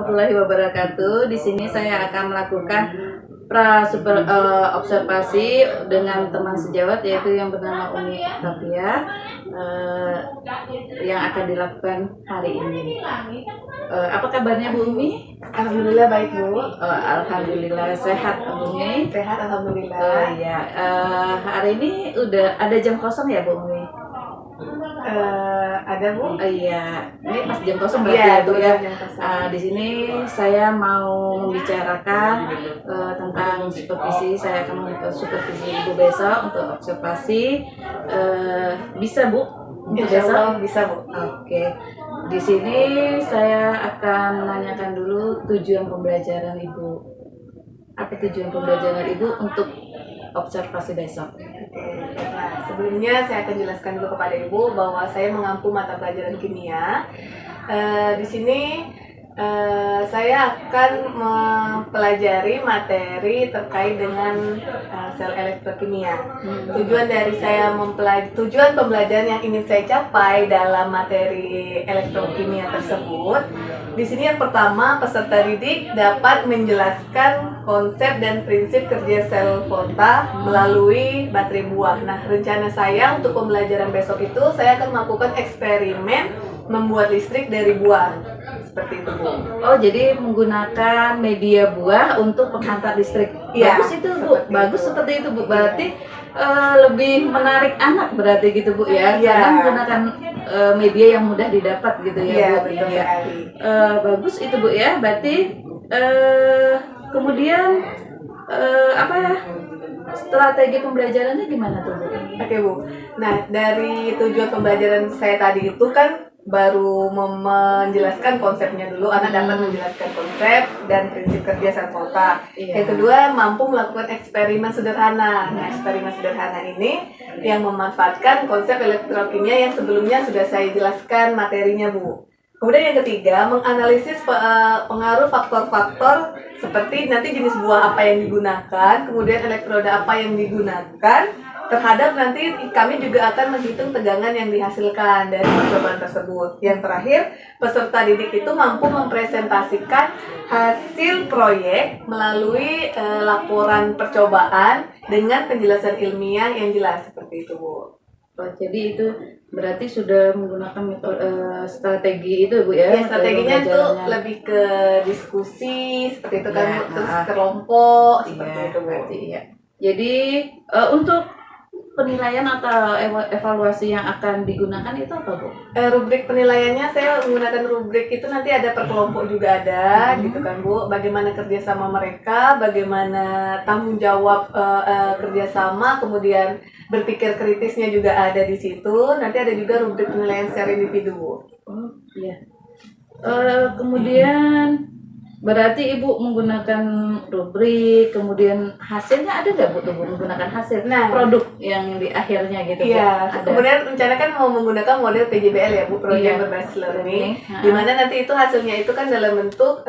warahmatullahi wabarakatuh. Di sini saya akan melakukan observasi dengan teman sejawat yaitu yang bernama Umi Tafia yang akan dilakukan hari ini. Apa kabarnya Bu Umi? Alhamdulillah baik Bu. Alhamdulillah sehat Bu Umi. Sehat alhamdulillah. Ya, hari ini udah ada jam kosong ya Bu Umi? Ada Bu? Iya, ini pas jam kosong berarti ya Bu ya. Di sini saya mau membicarakan tentang supervisi. Saya akan supervisi Ibu besok untuk observasi. Bisa Bu? Insya Allah bisa Bu. Oke. Di sini saya akan menanyakan dulu tujuan pembelajaran Ibu. Apa tujuan pembelajaran Ibu untuk observasi besok? Nah, sebelumnya saya akan jelaskan dulu kepada Ibu bahwa saya mengampu mata pelajaran kimia. Di sini saya akan mempelajari materi terkait dengan sel elektrokimia. Tujuan pembelajaran yang ingin saya capai dalam materi elektrokimia tersebut, di sini yang pertama peserta didik dapat menjelaskan konsep dan prinsip kerja sel volta melalui baterai buah. Nah, rencana saya untuk pembelajaran besok itu saya akan melakukan eksperimen membuat listrik dari buah. Seperti itu Bu. Oh, jadi menggunakan media buah untuk penghantar listrik. Ya, bagus itu Bu. Bagus seperti itu Bu. Berarti lebih menarik anak berarti gitu Bu ya. Karena menggunakan media yang mudah didapat gitu ya Bu. Betul sekali. Bagus itu Bu ya. Berarti kemudian apa ya? Strategi pembelajarannya gimana tuh Bu? Oke Bu. Nah, dari tujuan pembelajaran saya tadi itu kan baru menjelaskan konsepnya dulu, anak dapat menjelaskan konsep dan prinsip kerja sel volta. Yang kedua, mampu melakukan eksperimen sederhana. Nah, eksperimen sederhana ini yang memanfaatkan konsep elektrokimia yang sebelumnya sudah saya jelaskan materinya Bu. Kemudian yang ketiga, menganalisis pengaruh faktor-faktor seperti nanti jenis buah apa yang digunakan, kemudian elektroda apa yang digunakan, terhadap nanti kami juga akan menghitung tegangan yang dihasilkan dari percobaan tersebut. Yang terakhir, peserta didik itu mampu mempresentasikan hasil proyek melalui laporan percobaan dengan penjelasan ilmiah yang jelas seperti itu Bu. Oh, jadi itu berarti sudah menggunakan strategi itu Bu ya? Ya, strateginya itu lebih ke diskusi seperti itu kan, terus kelompok seperti itu berarti ya. Jadi untuk penilaian atau evaluasi yang akan digunakan itu apa Bu? Rubrik penilaiannya saya menggunakan rubrik itu nanti ada per kelompok juga ada gitu kan Bu. Bagaimana kerjasama mereka, bagaimana tanggung jawab kerjasama, kemudian berpikir kritisnya juga ada di situ. Nanti ada juga rubrik penilaian secara individu Bu. Oh iya. Kemudian berarti Ibu menggunakan rubrik, kemudian hasilnya ada nggak Bu tuh menggunakan hasil produk yang di akhirnya gitu Bu? Iya, kemudian rencana kan mau menggunakan model PJBL ya Bu, Project Berbasis Learning, di mana nanti itu hasilnya itu kan dalam bentuk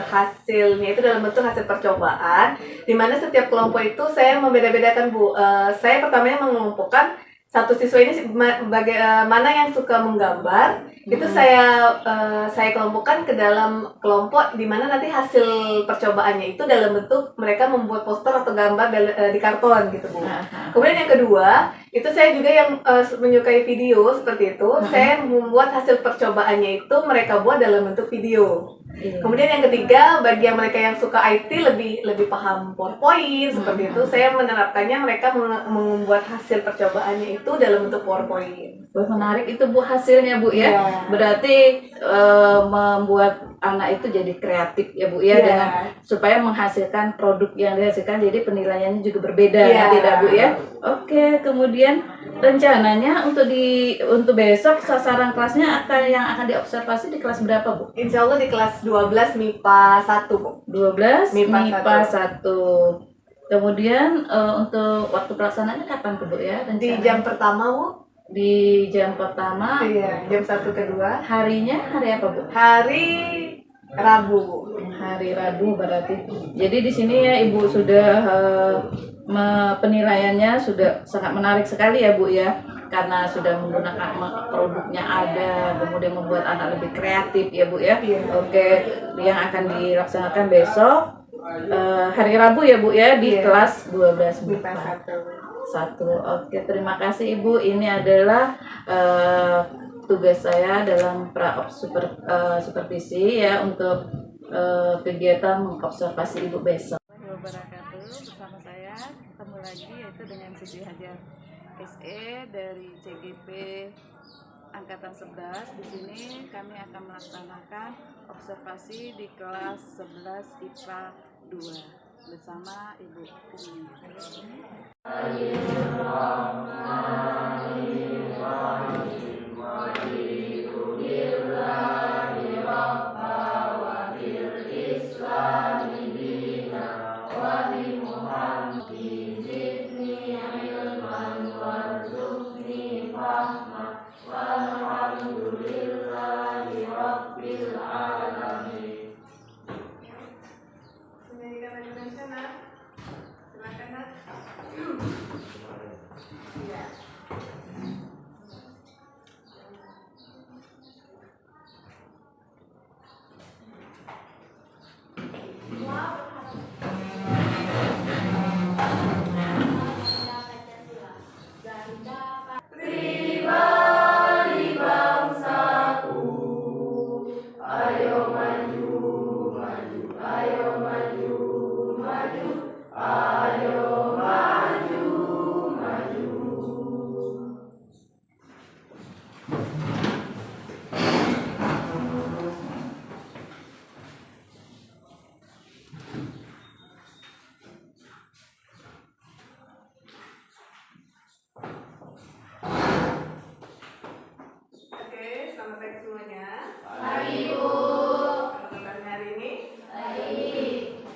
hasil percobaan, di mana setiap kelompok itu saya membeda-bedakan Bu. Saya pertamanya mengelompokkan satu siswa ini bagaimana yang suka menggambar, itu saya kelompokkan ke dalam kelompok di mana nanti hasil percobaannya itu dalam bentuk mereka membuat poster atau gambar di karton gitu Bu. Kemudian yang kedua, itu saya juga yang menyukai video seperti itu, saya membuat hasil percobaannya itu mereka buat dalam bentuk video. Kemudian yang ketiga, bagi yang mereka yang suka IT lebih paham PowerPoint seperti itu, saya menerapkannya mereka membuat hasil percobaannya itu dalam bentuk PowerPoint. Menarik itu Bu hasilnya Bu ya. Berarti membuat anak itu jadi kreatif ya Bu ya, dengan supaya menghasilkan produk yang dihasilkan, jadi penilaiannya juga berbeda tidak Bu ya. Oke, kemudian rencananya untuk besok sasaran kelasnya yang akan diobservasi di kelas berapa Bu? Insya Allah di kelas 12 MIPA 1 Bu. 12 MIPA 1. Kemudian untuk waktu pelaksanaannya kapan Bu ya? Di jam pertama Bu. Di jam pertama? Iya, jam 1 ke 2. Harinya hari apa Bu? Hari Rabu Bu. Hari Rabu berarti. Jadi di sini ya Ibu sudah penilaiannya sudah sangat menarik sekali ya Bu ya, karena sudah menggunakan produknya ada, kemudian membuat anak lebih kreatif ya Bu ya. Oke, yang akan dilaksanakan besok hari Rabu ya Bu ya di kelas 12 MIPA 1. Oke, terima kasih Ibu. Ini adalah tugas saya dalam supervisi ya untuk kegiatan mengobservasi Ibu besok. Bersama saya ketemu lagi yaitu dengan Siti Hajar SE dari CGP Angkatan 11. Di sini kami akan melaksanakan observasi di kelas 11 IPA 2 bersama Ibu Umi. Selamat pagi semuanya. Pagi, Bu. Selamat hari ini. Pagi.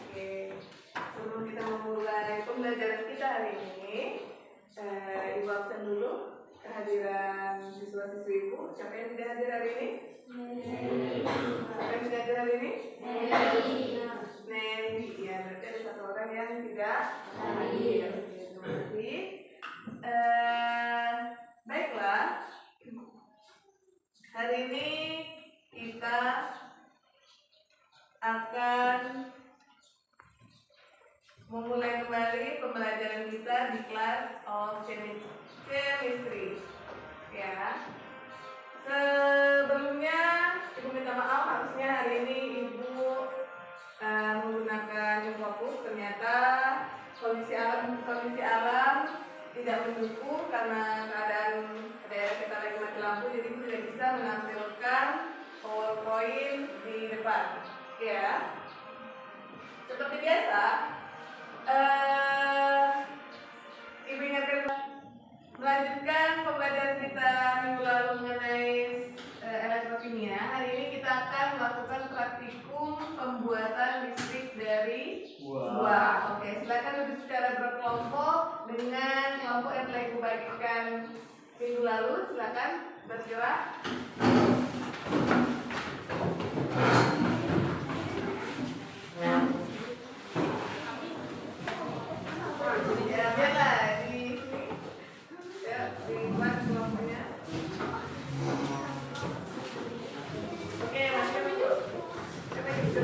Oke. Sebelum kita memulai pembelajaran kita hari ini, Ibu absen dulu kehadiran siswa-siswi Ibu. Siapa yang tidak hadir hari ini? Siapa yang tidak hadir hari ini? Nendi. Ya, berarti ada satu orang yang tidak hadir. Terima kasih. Baiklah. Hari ini kita akan memulai kembali pembelajaran kita di kelas of chemistry. Ya. Sebelumnya Ibu minta maaf, harusnya hari ini Ibu menggunakan fokus, ternyata kondisi alam tidak mendukung karena keadaan daerah kita lagi mati lampu, jadi Ibu tidak bisa menampilkan PowerPoint di depan. Ya, seperti biasa, Ibu ingatkan melanjutkan pembelajaran kita minggu lalu mengenai elektrokimia. Hari ini kita akan melakukan praktikum pembuatan listrik dari buah. Oke, silakan duduk secara berkelompok dengan kelompok yang telah Ibu bagikan minggu lalu. Silakan bergerak. Ya, biarlah di sini. Ya, dibuat kelompoknya. Oke, Mas Kevin yuk. Siapa yang bisa?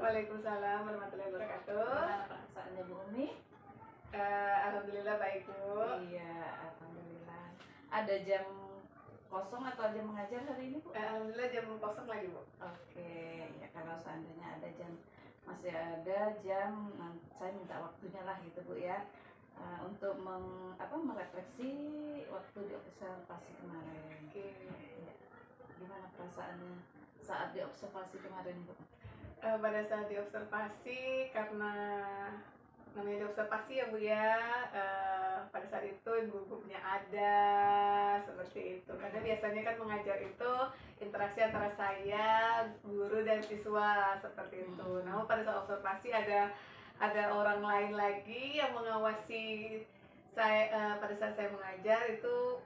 Waalaikumsalam warahmatullahi wabarakatuh. Gimana perasaannya Bu Umi? Alhamdulillah baik, Bu. Iya, alhamdulillah. Ada jam kosong atau jam mengajar hari ini Bu? Alhamdulillah jam kosong lagi, Bu. Oke, ya kalau seandainya ada jam, masih ada jam, saya minta waktunya lah gitu Bu ya, untuk merefleksi waktu di observasi kemarin. Oke. Ya. Gimana perasaannya saat di observasi kemarin Bu? Pada saat diobservasi, karena namanya diobservasi ya Bu ya. Pada saat itu grupnya ada seperti itu, karena biasanya kan mengajar itu interaksi antara saya, guru dan siswa seperti itu. Namun pada saat observasi ada orang lain lagi yang mengawasi saya. Pada saat saya mengajar itu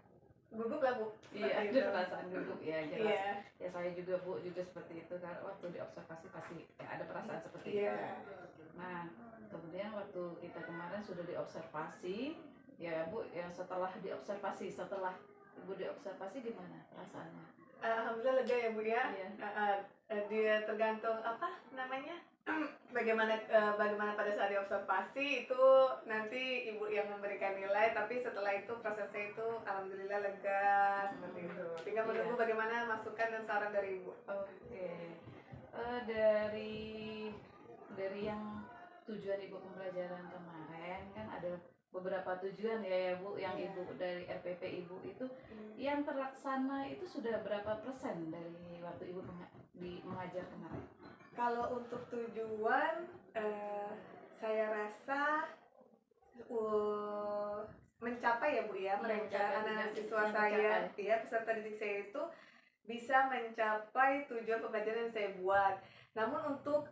gugup lah Bu. Iya, Seperti ada perasaan gugup ya, jelas. Iya. Ya saya juga Bu juga seperti itu kan, waktu diobservasi pasti ya, ada perasaan seperti Iya. itu. Nah, kemudian waktu kita kemarin sudah diobservasi, ya Bu, yang setelah diobservasi, setelah Ibu diobservasi gimana perasaannya? Alhamdulillah lega ya Bu ya. Iya. Dia tergantung apa namanya bagaimana pada saat diobservasi itu nanti ibu yang memberikan nilai, tapi setelah itu prosesnya itu alhamdulillah lega seperti itu. Tinggal menunggu bagaimana masukan dan saran dari ibu. Oke. Dari yang tujuan Ibu pembelajaran kemarin kan ada beberapa tujuan ya Bu, yang Ibu dari RPP Ibu itu yang terlaksana itu sudah berapa persen dari waktu Ibu mengajar kemarin? Kalau untuk tujuan saya rasa mencapai ya Bu ya, mereka anak siswa saya ya, peserta didik saya itu bisa mencapai tujuan pembelajaran yang saya buat. Namun untuk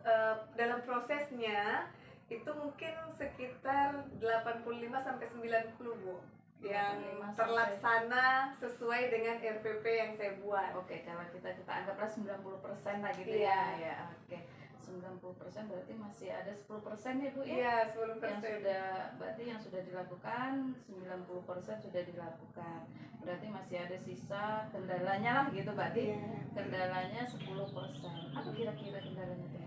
dalam prosesnya itu mungkin sekitar 85-90 Bu yang terlaksana sesuai dengan RPP yang saya buat. Oke, kalau kita anggaplah 90% lah gitu Iya. ya. Oke. 90% berarti masih ada 10% ya Bu ya? Iya, 10%. Yang sudah dilakukan 90% sudah dilakukan. Berarti masih ada sisa kendalanya lah gitu berarti. Iya. Kendalanya 10%. Apa kira-kira kendalanya tuh?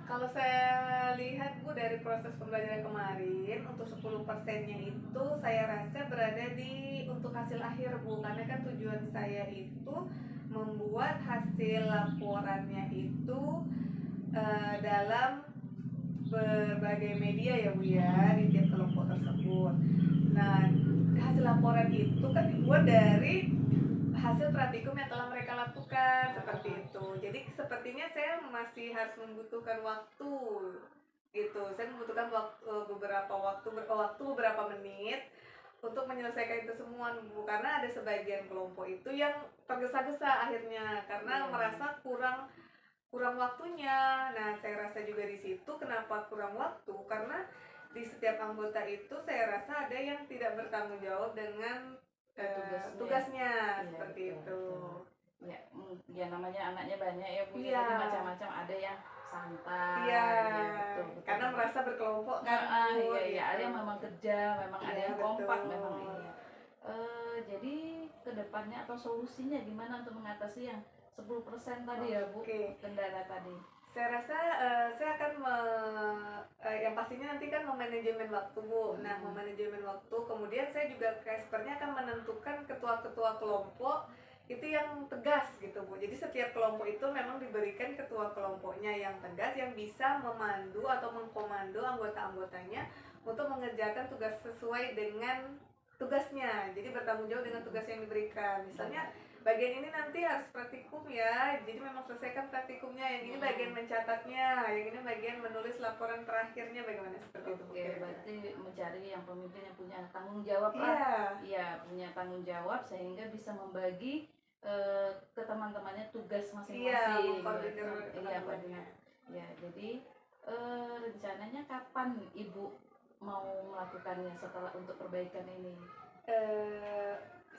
Kalau saya lihat Bu dari proses pembelajaran kemarin, untuk 10%-nya itu saya rasa berada di untuk hasil akhir Bu, karena kan tujuan saya itu membuat hasil laporannya itu dalam berbagai media ya Bu ya, di tiap kelompok tersebut. Nah, hasil laporan itu kan dibuat dari hasil praktikum yang telah mereka lakukan seperti itu. Jadi sepertinya saya masih harus membutuhkan waktu gitu. Saya membutuhkan beberapa menit untuk menyelesaikan itu semua Bu, karena ada sebagian kelompok itu yang tergesa-gesa akhirnya karena merasa kurang waktunya. Nah, saya rasa juga di situ kenapa kurang waktu, karena di setiap anggota itu saya rasa ada yang tidak bertanggung jawab dengan tugasnya seperti itu. Ya namanya anaknya banyak ya Bu, Iya. jadi macam-macam, ada yang santai. Iya, betul. karena merasa berkelompok kan. Iya, ada yang memang kerja, memang ada yang kompak, betul. memang iya. Jadi kedepannya atau solusinya gimana untuk mengatasi yang 10% tadi ya Bu, kendala tadi? Saya rasa saya akan yang pastinya nanti kan memanajemen waktu Bu. Nah, memanajemen waktu, kemudian saya juga sepertinya akan menentukan ketua-ketua kelompok itu yang tegas gitu Bu. Jadi setiap kelompok itu memang diberikan ketua kelompoknya yang tegas, yang bisa memandu atau mengkomando anggota-anggotanya untuk mengerjakan tugas sesuai dengan tugasnya. Jadi bertanggung jawab dengan tugas yang diberikan. Misalnya bagian ini nanti harus praktikum ya, jadi memang selesaikan praktikumnya. Yang ini bagian mencatatnya, yang ini bagian menulis laporan terakhirnya, bagaimana seperti itu. Oke, berarti mencari yang pemimpin yang punya tanggung jawab lah. Iya, punya tanggung jawab sehingga bisa membagi ke teman-temannya tugas masing-masing. Iya, ya, jadi rencananya kapan Ibu mau melakukannya setelah untuk perbaikan ini?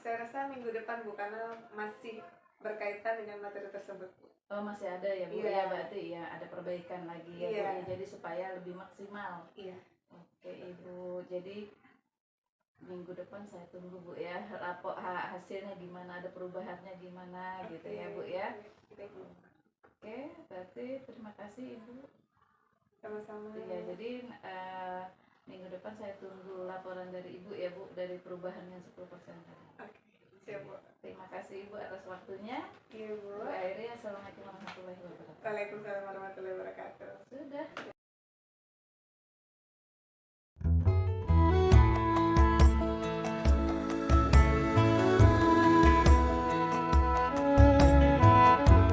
Saya rasa minggu depan Bu, karena masih berkaitan dengan materi tersebut. Oh, masih ada ya Bu, ya berarti ya ada perbaikan lagi ya Bu, ya, jadi supaya lebih maksimal. Iya. Oke Ibu, jadi minggu depan saya tunggu Bu ya, hasilnya gimana, ada perubahannya gimana gitu ya Bu ya. Oke, berarti terima kasih Ibu. Sama-sama. Iya, jadi minggu depan saya tunggu laporan dari Ibu ya Bu, dari perubahan yang 10% tadi. Oke, siap Bu. Terima kasih Ibu atas waktunya. Iya Bu. Bu Airi, assalamualaikum warahmatullahi wabarakatuh. Waalaikumsalam warahmatullahi wabarakatuh. Sudah.